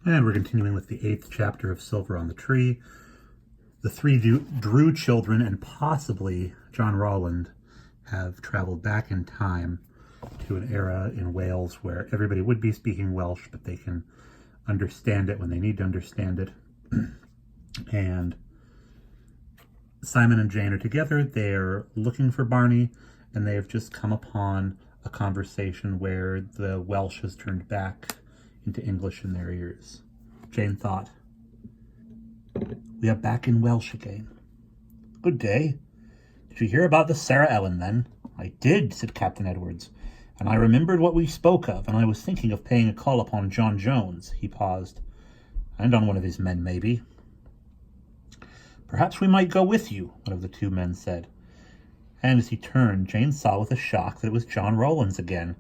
And we're continuing with the 8th chapter of Silver on the Tree. The three Drew children and possibly John Rolland have traveled back in time to an era in Wales where everybody would be speaking Welsh, but they can understand it when they need to understand it. And Simon and Jane are together. They're looking for Barney, and they have just come upon a conversation where the Welsh has turned back into English in their ears. Jane thought, "We are back in Welsh again. Good day. Did you hear about the Sarah Helen, then?" "I did," said Captain Edwards, "and I remembered what we spoke of, and I was thinking of paying a call upon John Jones." He paused. "And on one of his men, maybe." "Perhaps we might go with you," one of the two men said. And as he turned, Jane saw with a shock that it was John Rowlands again.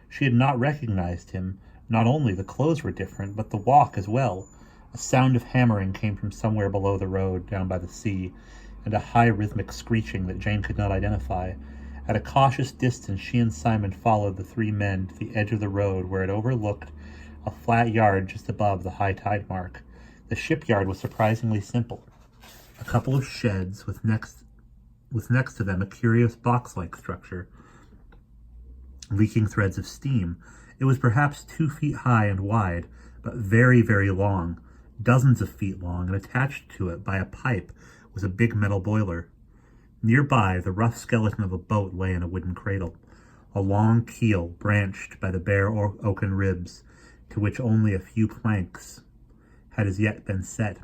She had not recognized him. Not only the clothes were different, but the walk as well. A sound of hammering came from somewhere below the road, down by the sea, and a high rhythmic screeching that Jane could not identify. At a cautious distance, she and Simon followed the three men to the edge of the road where it overlooked a flat yard just above the high tide mark. The shipyard was surprisingly simple. A couple of sheds with next to them a curious box-like structure, leaking threads of steam. It was perhaps 2 feet high and wide, but very, very long, dozens of feet long, and attached to it by a pipe was a big metal boiler. Nearby, the rough skeleton of a boat lay in a wooden cradle, a long keel branched by the bare oaken ribs, to which only a few planks had as yet been set.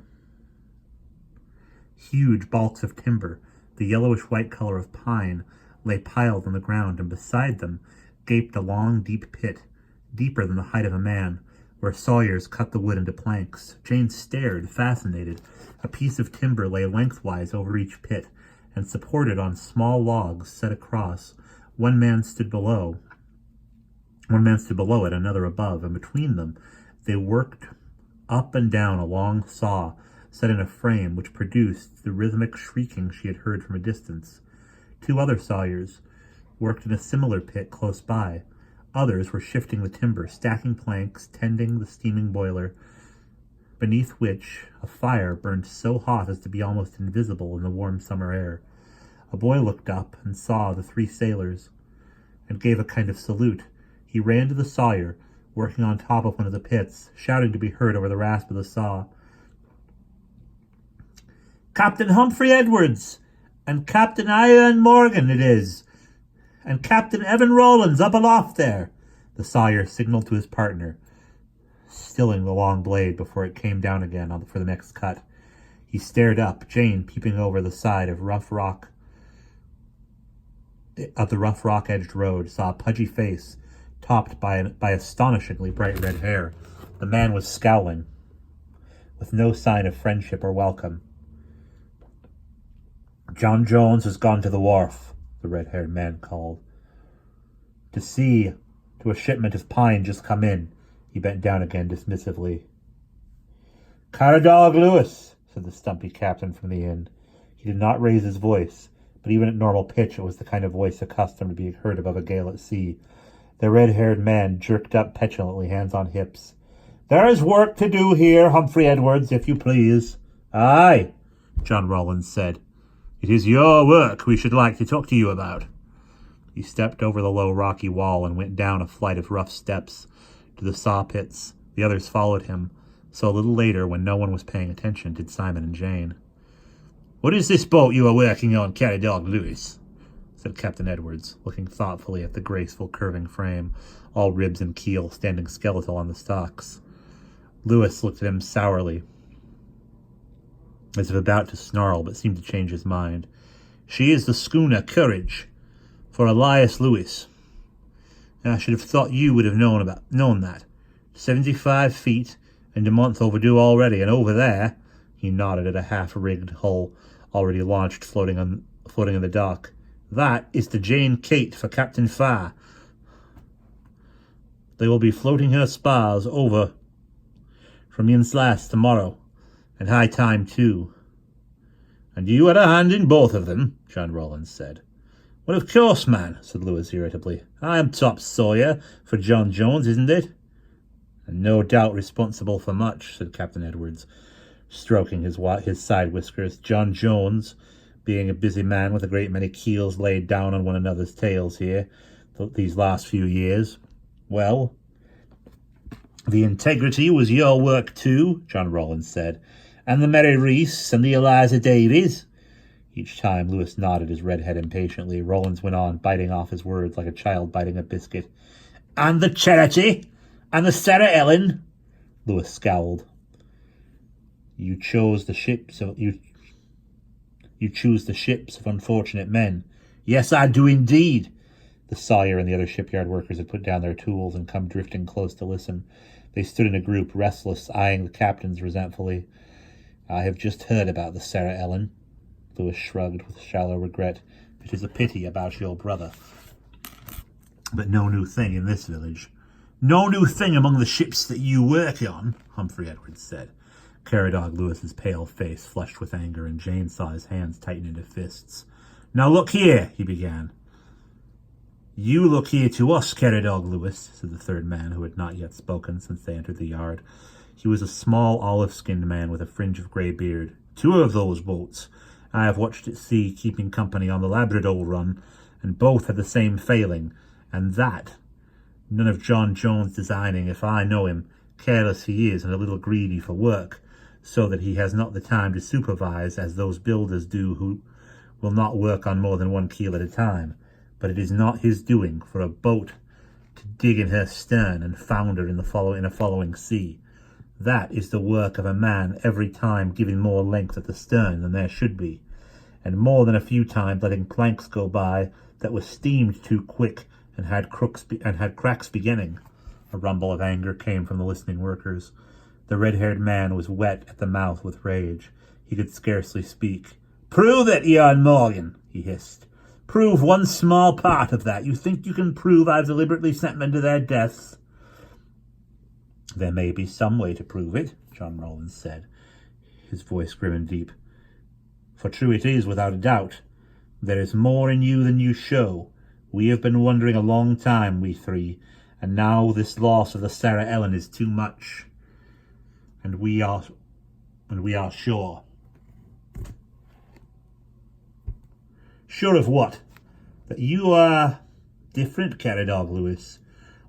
Huge balks of timber, the yellowish-white color of pine, lay piled on the ground, and beside them gaped a long, deep pit, deeper than the height of a man, where sawyers cut the wood into planks. Jane stared, fascinated. A piece of timber lay lengthwise over each pit, and supported on small logs set across. One man stood below it, another above, and between them they worked up and down a long saw set in a frame which produced the rhythmic shrieking she had heard from a distance. 2 other sawyers worked in a similar pit close by. Others were shifting the timber, stacking planks, tending the steaming boiler, beneath which a fire burned so hot as to be almost invisible in the warm summer air. A boy looked up and saw the 3 sailors, and gave a kind of salute. He ran to the sawyer, working on top of one of the pits, shouting to be heard over the rasp of the saw. "Captain Humphrey Edwards, and Captain Ian Morgan it is, and Captain Evan Rowlands up aloft there." The sawyer signaled to his partner, stilling the long blade before it came down again for the next cut. He stared up, Jane peeping over the side of the rough rock-edged road, saw a pudgy face topped by astonishingly bright red hair. The man was scowling, with no sign of friendship or welcome. "John Jones has gone to the wharf," the red-haired man called. "To see to a shipment of pine just come in." He bent down again dismissively. "Caradog Lewis," said the stumpy captain from the inn. He did not raise his voice, but even at normal pitch it was the kind of voice accustomed to being heard above a gale at sea. The red-haired man jerked up petulantly, hands on hips. "There is work to do here, Humphrey Edwards, if you please." "Aye," John Rowlands said. "It is your work we should like to talk to you about." He stepped over the low rocky wall and went down a flight of rough steps to the saw pits. The others followed him. So a little later, when no one was paying attention, did Simon and Jane. "What is this boat you are working on, Caradog Lewis?" said Captain Edwards, looking thoughtfully at the graceful curving frame, all ribs and keel, standing skeletal on the stocks. Lewis looked at him sourly, as if about to snarl, but seemed to change his mind. "She is the schooner Courage, for Elias Lewis. I should have thought you would have known that. 75 feet, and a month overdue already, and over there," he nodded at a half-rigged hull already launched, floating on the dock, "that is the Jane Kate for Captain Farr. They will be floating her spars over from Inslass tomorrow, and high time too." "And you had a hand in both of them," John Rowlands said. "Well, of course, man," said Lewis irritably. "I am top sawyer for John Jones, isn't it?" "And no doubt responsible for much," said Captain Edwards, stroking his side whiskers. "John Jones, being a busy man with a great many keels laid down on one another's tails here these last few years. Well, the Integrity was your work too," John Rollins said, "and the Mary Reese and the Eliza Davies." Each time Lewis nodded his red head impatiently. Rollins went on, biting off his words like a child biting a biscuit. "And the Charity and the Sarah Helen." Lewis scowled. You choose the ships of unfortunate men." "Yes, I do indeed." The sawyer and the other shipyard workers had put down their tools and come drifting close to listen. They stood in a group, restless, eyeing the captains resentfully. "I have just heard about the Sarah Helen." Lewis shrugged with shallow regret. "It is a pity about your brother. But no new thing in this village." "No new thing among the ships that you work on," Humphrey Edwards said. Caradog Lewis's pale face flushed with anger, and Jane saw his hands tighten into fists. "Now look here," he began. "You look here to us, Caradog Lewis," said the third man, who had not yet spoken since they entered the yard. He was a small, olive-skinned man with a fringe of grey beard. "Two of those boats I have watched at sea, keeping company on the Labrador run, and both had the same failing, and that none of John Jones' designing, if I know him, careless he is and a little greedy for work, so that he has not the time to supervise as those builders do who will not work on more than one keel at a time. But it is not his doing for a boat to dig in her stern and founder in a following sea. That is the work of a man every time giving more length at the stern than there should be, and more than a few times letting planks go by that were steamed too quick and had cracks beginning." A rumble of anger came from the listening workers. The red-haired man was wet at the mouth with rage. He could scarcely speak. "Prove it, Ian Morgan," he hissed. "Prove one small part of that. You think you can prove I've deliberately sent men to their deaths?" "There may be some way to prove it," John Rollins said, his voice grim and deep. "For true it is, without a doubt. There is more in you than you show. We have been wondering a long time, we three, and now this loss of the Sarah Helen is too much. And we are sure." "Sure of what?" "That you are different, Caradog Lewis,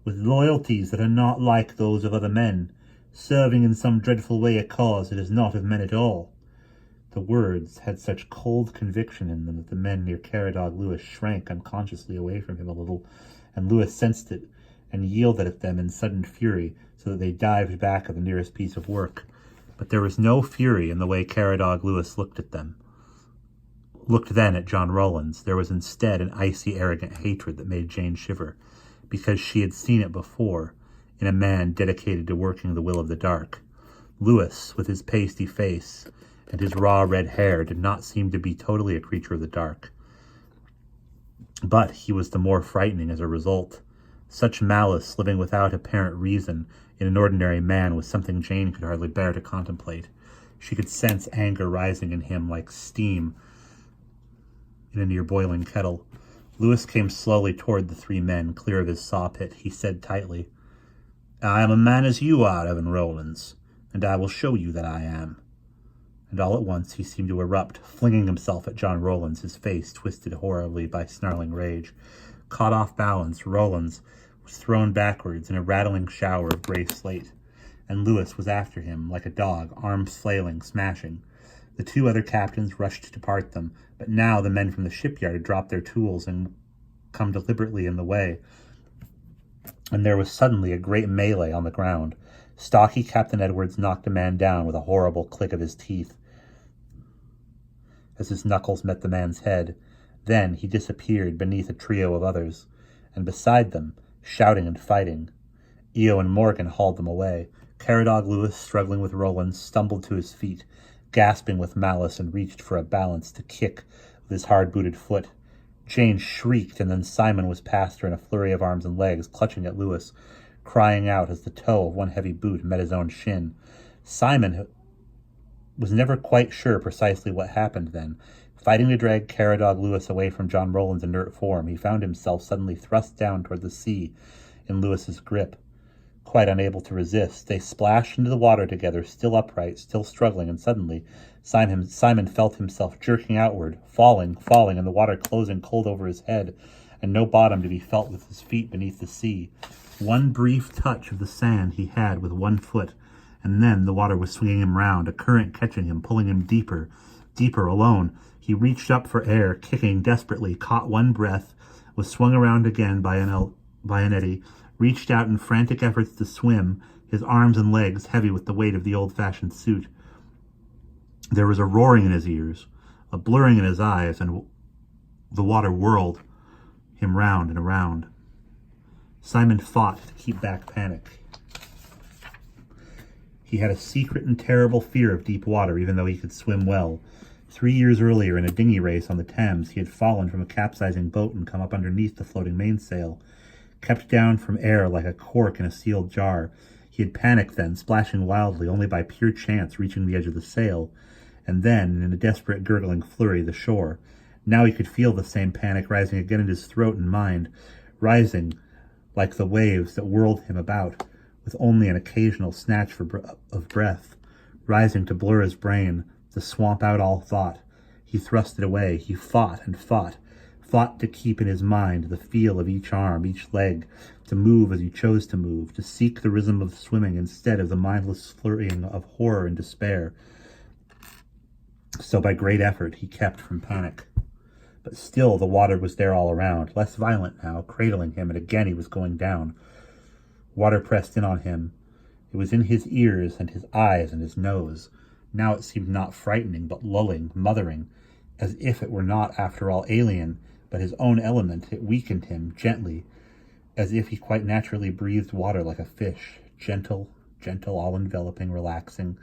with loyalties that are not like those of other men, serving in some dreadful way a cause that is not of men at all." The words had such cold conviction in them that the men near Caradog Lewis shrank unconsciously away from him a little, and Lewis sensed it and yielded at them in sudden fury, so that they dived back at the nearest piece of work. But there was no fury in the way Caradog Lewis looked then at John Rollins. There was instead an icy, arrogant hatred that made Jane shiver, because she had seen it before in a man dedicated to working the will of the dark. Lewis, with his pasty face and his raw red hair, did not seem to be totally a creature of the dark. But he was the more frightening as a result. Such malice, living without apparent reason in an ordinary man, was something Jane could hardly bear to contemplate. She could sense anger rising in him like steam in a near-boiling kettle. Lewis came slowly toward the three men, clear of his saw-pit. He said tightly, "I am a man as you are, Evan Rollins, and I will show you that I am." And all at once he seemed to erupt, flinging himself at John Rollins, his face twisted horribly by snarling rage. Caught off balance, Rollins was thrown backwards in a rattling shower of grey slate, and Lewis was after him like a dog, arms flailing, smashing. The two other captains rushed to part them, but now the men from the shipyard had dropped their tools and come deliberately in the way, and there was suddenly a great melee on the ground. Stocky Captain Edwards knocked a man down with a horrible click of his teeth as his knuckles met the man's head. Then he disappeared beneath a trio of others, and beside them, shouting and fighting, Eo and Morgan hauled them away. Caradog Lewis, struggling with Rollins, stumbled to his feet, gasping with malice, and reached for a balance to kick with his hard-booted foot. Jane shrieked, and then Simon was past her in a flurry of arms and legs, clutching at Lewis, crying out as the toe of one heavy boot met his own shin. Simon was never quite sure precisely what happened then. Fighting to drag Caradog Lewis away from John Rollins' inert form, he found himself suddenly thrust down toward the sea in Lewis's grip. quite unable to resist. They splashed into the water together, still upright, still struggling, and suddenly Simon felt himself jerking outward, falling, and the water closing cold over his head, and no bottom to be felt with his feet beneath the sea. One brief touch of the sand he had with one foot, and then the water was swinging him round, a current catching him, pulling him deeper, alone. He reached up for air, kicking desperately, caught one breath, was swung around again by an eddy, reached out in frantic efforts to swim, his arms and legs heavy with the weight of the old-fashioned suit. There was a roaring in his ears, a blurring in his eyes, and the water whirled him round and around. Simon fought to keep back panic. He had a secret and terrible fear of deep water, even though he could swim well. 3 years earlier, in a dinghy race on the Thames, he had fallen from a capsizing boat and come up underneath the floating mainsail. Kept down from air like a cork in a sealed jar. He had panicked then, splashing wildly, only by pure chance reaching the edge of the sail, and then, in a desperate gurgling flurry, the shore. Now he could feel the same panic rising again in his throat and mind, rising like the waves that whirled him about, with only an occasional snatch of breath, rising to blur his brain, to swamp out all thought. He thrust it away. He fought and fought to keep in his mind the feel of each arm, each leg, to move as he chose to move, to seek the rhythm of swimming instead of the mindless flurrying of horror and despair. So by great effort he kept from panic. But still the water was there all around, less violent now, cradling him, and again he was going down. Water pressed in on him. It was in his ears and his eyes and his nose. Now it seemed not frightening, but lulling, mothering, as if it were not, after all, alien, but his own element. It weakened him, gently, as if he quite naturally breathed water like a fish, gentle, all-enveloping, relaxing,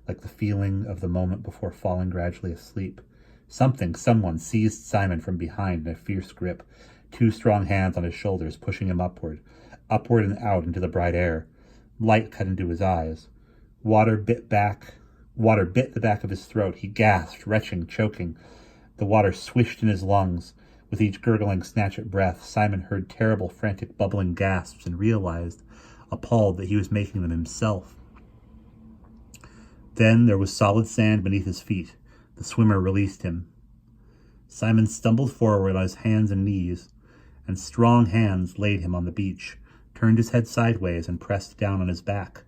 like the feeling of the moment before falling gradually asleep. Someone seized Simon from behind in a fierce grip, 2 strong hands on his shoulders, pushing him upward and out into the bright air. Light cut into his eyes. Water bit the back of his throat. He gasped, retching, choking. The water swished in his lungs. With each gurgling snatch at breath, Simon heard terrible, frantic, bubbling gasps and realized, appalled, that he was making them himself. Then there was solid sand beneath his feet. The swimmer released him. Simon stumbled forward on his hands and knees, and strong hands laid him on the beach, turned his head sideways, and pressed down on his back.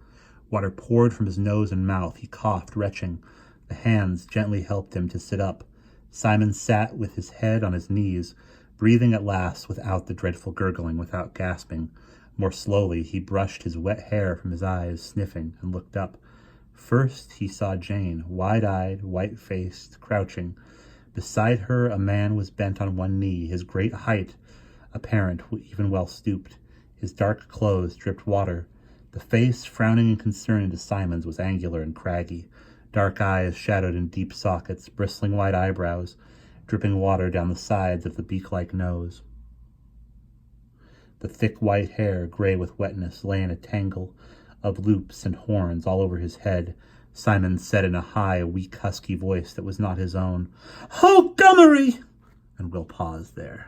Water poured from his nose and mouth. He coughed, retching. The hands gently helped him to sit up. Simon sat with his head on his knees, breathing at last without the dreadful gurgling, without gasping. More slowly he brushed his wet hair from his eyes, sniffing, and looked up. First he saw Jane, wide-eyed, white-faced, crouching. Beside her a man was bent on one knee, his great height apparent, even well stooped. His dark clothes dripped water. The face, frowning in concern into Simon's, was angular and craggy, dark eyes shadowed in deep sockets, bristling white eyebrows, dripping water down the sides of the beak-like nose. The thick white hair, gray with wetness, lay in a tangle of loops and horns all over his head. Simon said in a high, weak, husky voice that was not his own, "Oh, Gummery!" And Will paused there.